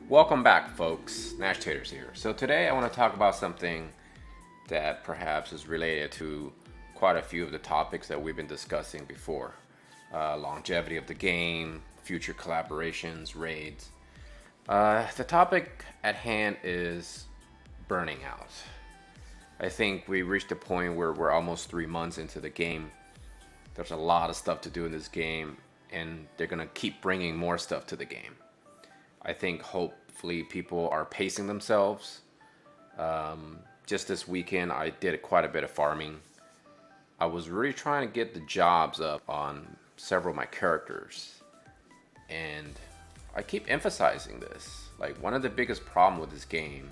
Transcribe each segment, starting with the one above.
Welcome back, folks. Nash Taters here. So today I want to talk about something that perhaps is related to quite a few of the topics that we've been discussing before. Longevity of the game, future collaborations, raids. The topic at hand is burning out. I think we reached a point where we're almost 3 months into the game. There's a lot of stuff to do in this game, and they're going to keep bringing more stuff to the game. I think hopefully people are pacing themselves. Just this weekend, I did quite a bit of farming. I was really trying to get the jobs up on several of my characters. And I keep emphasizing this. Like, one of the biggest problems with this game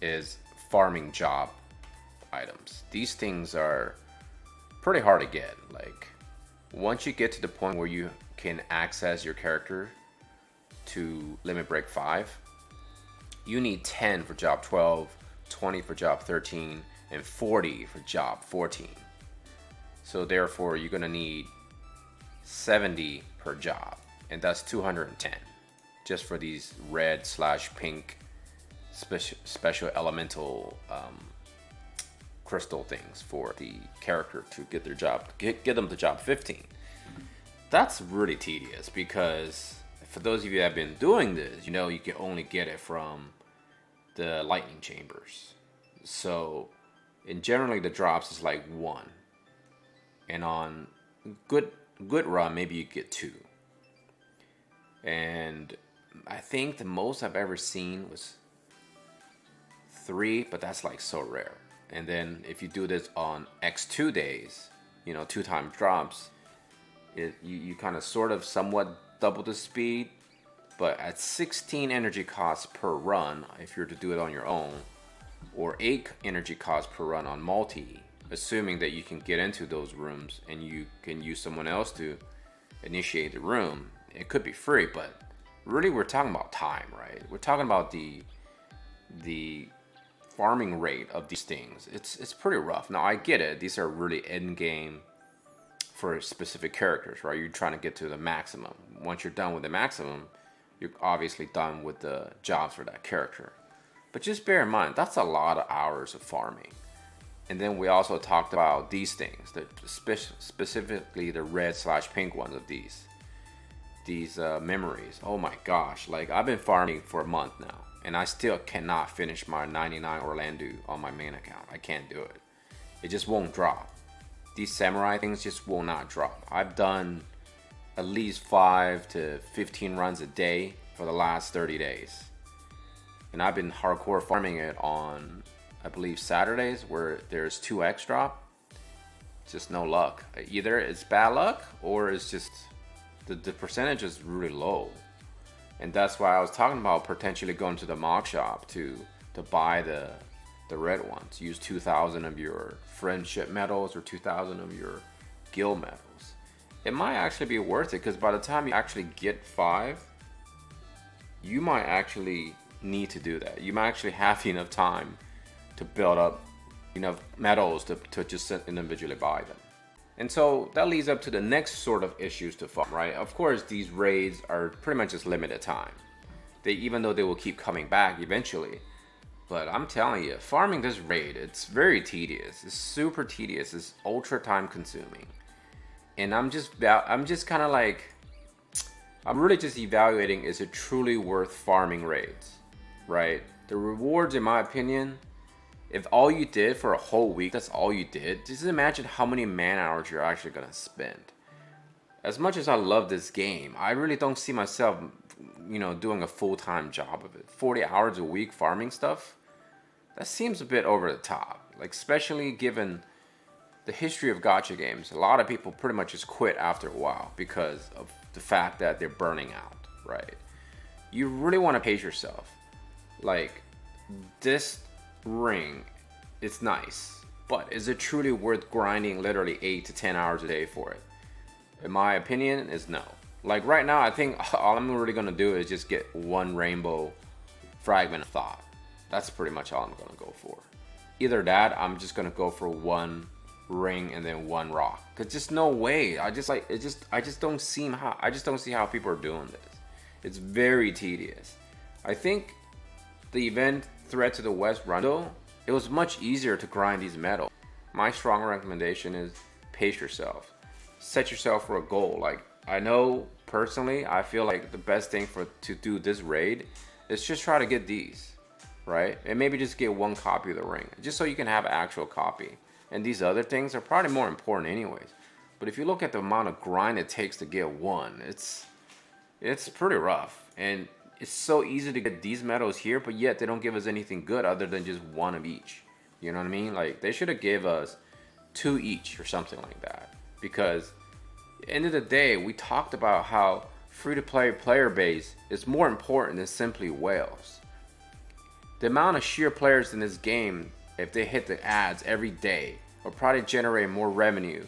is farming job items. These things are pretty hard to get. Like, once you get to the point where you can access your character to limit break 5, you need 10 for job 12, 20 for job 13, and 40 for job 14. So therefore you're gonna need 70 per job, and that's 210 just for these red/pink special elemental crystal things for the character to get their job, get them to job 15. That's really tedious because for those of you that have been doing this, you know you can only get it from the lightning chambers. So, and generally the drops is like 1, and on good run maybe you get 2. And I think the most I've ever seen was 3, but that's like so rare. And then if you do this on X2 days, 2 times drops, you kind of sort of somewhat double the speed, but at 16 energy costs per run if you're to do it on your own, or 8 energy costs per run on multi, assuming that you can get into those rooms and you can use someone else to initiate the room. It could be free, but really we're talking about time, right? We're talking about the farming rate of these things. It's pretty rough. Now I get it, these are really end game for specific characters, right? You're trying to get to the maximum. Once you're done with the maximum, you're obviously done with the jobs for that character. But just bear in mind, that's a lot of hours of farming. And then we also talked about these things, specifically the red/pink ones of these memories. Oh my gosh, like I've been farming for a month now, and I still cannot finish my 99 Orlando on my main account. I can't do it. It just won't drop. These samurai things just will not drop. I've done at least 5 to 15 runs a day for the last 30 days. And I've been hardcore farming it on, I believe, Saturdays where there's 2x drop. Just no luck. Either it's bad luck or it's just the percentage is really low. And that's why I was talking about potentially going to the mock shop to buy the red ones. Use 2,000 of your friendship medals or 2,000 of your guild medals. It might actually be worth it because by the time you actually get 5, you might actually need to do that. You might actually have enough time to build up enough medals to just individually buy them. And so that leads up to the next sort of issues to farm, right? Of course, these raids are pretty much just limited time. Even though they will keep coming back eventually. But I'm telling you, farming this raid, it's very tedious. It's super tedious. It's ultra time consuming. And I'm kind of like, I'm really just evaluating, is it truly worth farming raids, right? The rewards, in my opinion, if all you did for a whole week, that's all you did, just imagine how many man hours you're actually going to spend. As much as I love this game, I really don't see myself, doing a full-time job of it. 40 hours a week farming stuff, that seems a bit over the top. Like, especially given the history of gacha games, a lot of people pretty much just quit after a while because of the fact that they're burning out, right? You really want to pace yourself. Like, this ring, it's nice, but is it truly worth grinding literally 8 to 10 hours a day for it? In my opinion, is no. Like right now, I think all I'm really gonna do is just get 1 rainbow fragment of thought. That's pretty much all I'm gonna go for. Either that, I'm just gonna go for 1 ring and then 1 rock. Cause just no way. I just don't see how people are doing this. It's very tedious. I think the event Threat to the West Rondo, it was much easier to grind these medals. My strong recommendation is pace yourself. Set yourself for a goal. Like, I know personally, I feel like the best thing to do this raid is just try to get these, right? And maybe just get one copy of the ring, just so you can have an actual copy. And these other things are probably more important anyways. But if you look at the amount of grind it takes to get one, it's pretty rough. And it's so easy to get these medals here, but yet they don't give us anything good other than just one of each. You know what I mean? Like, they should have gave us 2 each or something like that. Because at the end of the day, we talked about how free-to-play player base is more important than simply whales. The amount of sheer players in this game, if they hit the ads every day, will probably generate more revenue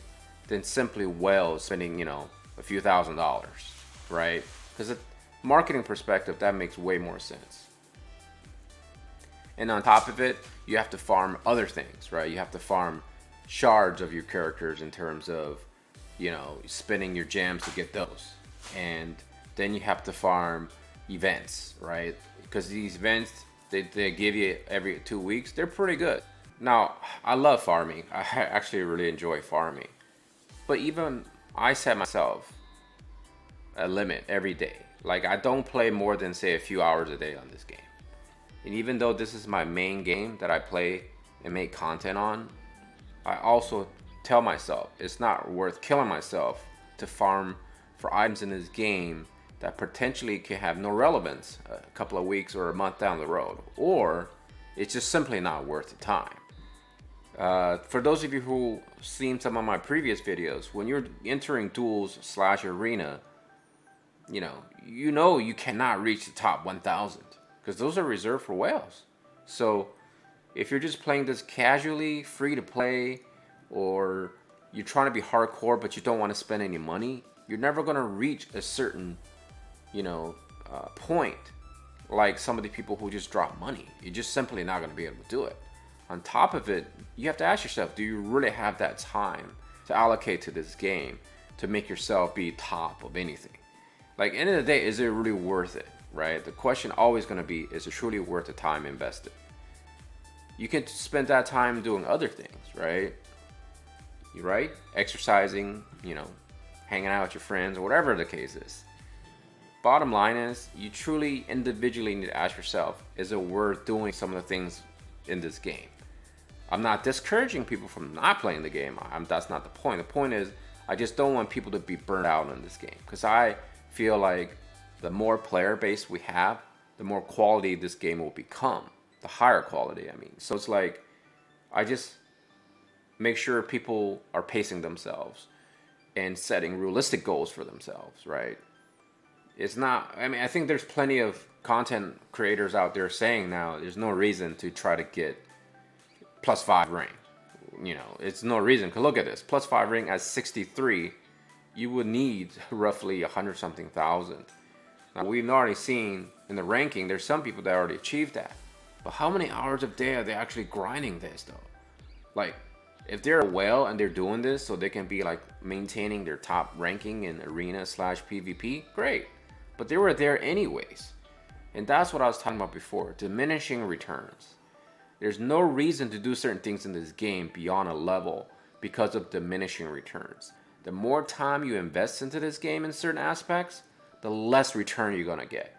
than simply whales spending, a few $1,000s, right? Because a marketing perspective, that makes way more sense. And on top of it, you have to farm other things, right? You have to farm shards of your characters in terms of, spending your gems to get those. And then you have to farm events, right? Because these events, they give you every 2 weeks. They're pretty good. Now, I love farming. I actually really enjoy farming. But even I set myself a limit every day. Like, I don't play more than, say, a few hours a day on this game. And even though this is my main game that I play and make content on, I also tell myself it's not worth killing myself to farm for items in this game that potentially can have no relevance a couple of weeks or a month down the road, or it's just simply not worth the time. For those of you who seen some of my previous videos, when you're entering duels/arena, you cannot reach the top 1,000 because those are reserved for whales. So if you're just playing this casually, free to play, or you're trying to be hardcore but you don't want to spend any money, you're never going to reach a certain point like some of the people who just drop money. You're just simply not going to be able to do it. On top of it, you have to ask yourself, do you really have that time to allocate to this game to make yourself be top of anything? Like, at the end of the day, is it really worth it, right? The question always going to be, is it truly worth the time invested? You can spend that time doing other things, right? Right? Exercising, hanging out with your friends, or whatever the case is. Bottom line is, you truly individually need to ask yourself, is it worth doing some of the things in this game? I'm not discouraging people from not playing the game. That's not the point. The point is, I just don't want people to be burnt out on this game. Because I feel like the more player base we have, the more quality this game will become. The higher quality, I mean. So it's like, I just make sure people are pacing themselves and setting realistic goals for themselves, right? It's not, I think there's plenty of content creators out there saying now there's no reason to try to get +5 ring. It's no reason. Because look at this, +5 ring at 63, you would need roughly 100 something thousand. Now, we've already seen in the ranking, there's some people that already achieved that. But how many hours of day are they actually grinding this though? Like, if they're a whale and they're doing this so they can be like maintaining their top ranking in arena/PvP, great. But they were there anyways. And that's what I was talking about before, diminishing returns. There's no reason to do certain things in this game beyond a level because of diminishing returns. The more time you invest into this game in certain aspects, the less return you're gonna get.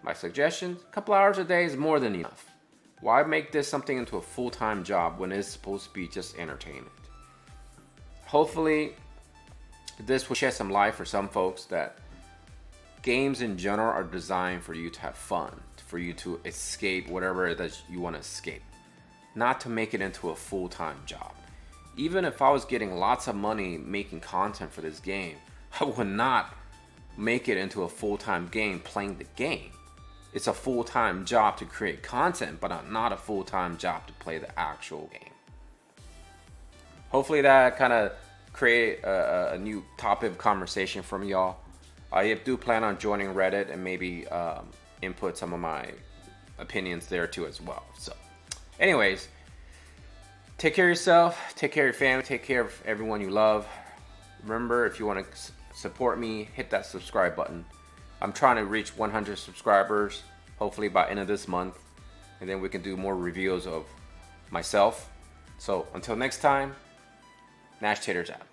My suggestion, a couple hours a day is more than enough. Why make this something into a full-time job when it's supposed to be just entertainment? Hopefully, this will shed some light for some folks that games in general are designed for you to have fun, for you to escape whatever it is you want to escape, not to make it into a full-time job. Even if I was getting lots of money making content for this game, I would not make it into a full-time game playing the game. It's a full-time job to create content, but not a full-time job to play the actual game. Hopefully that kind of create a new topic of conversation from y'all. I do plan on joining Reddit and maybe input some of my opinions there too as well. So anyways, take care of yourself, take care of your family, take care of everyone you love. Remember, if you want to support me, hit that subscribe button. I'm trying to reach 100 subscribers. hopefully by end of this month, and then we can do more reviews of myself. So until next time, Nash Taters out.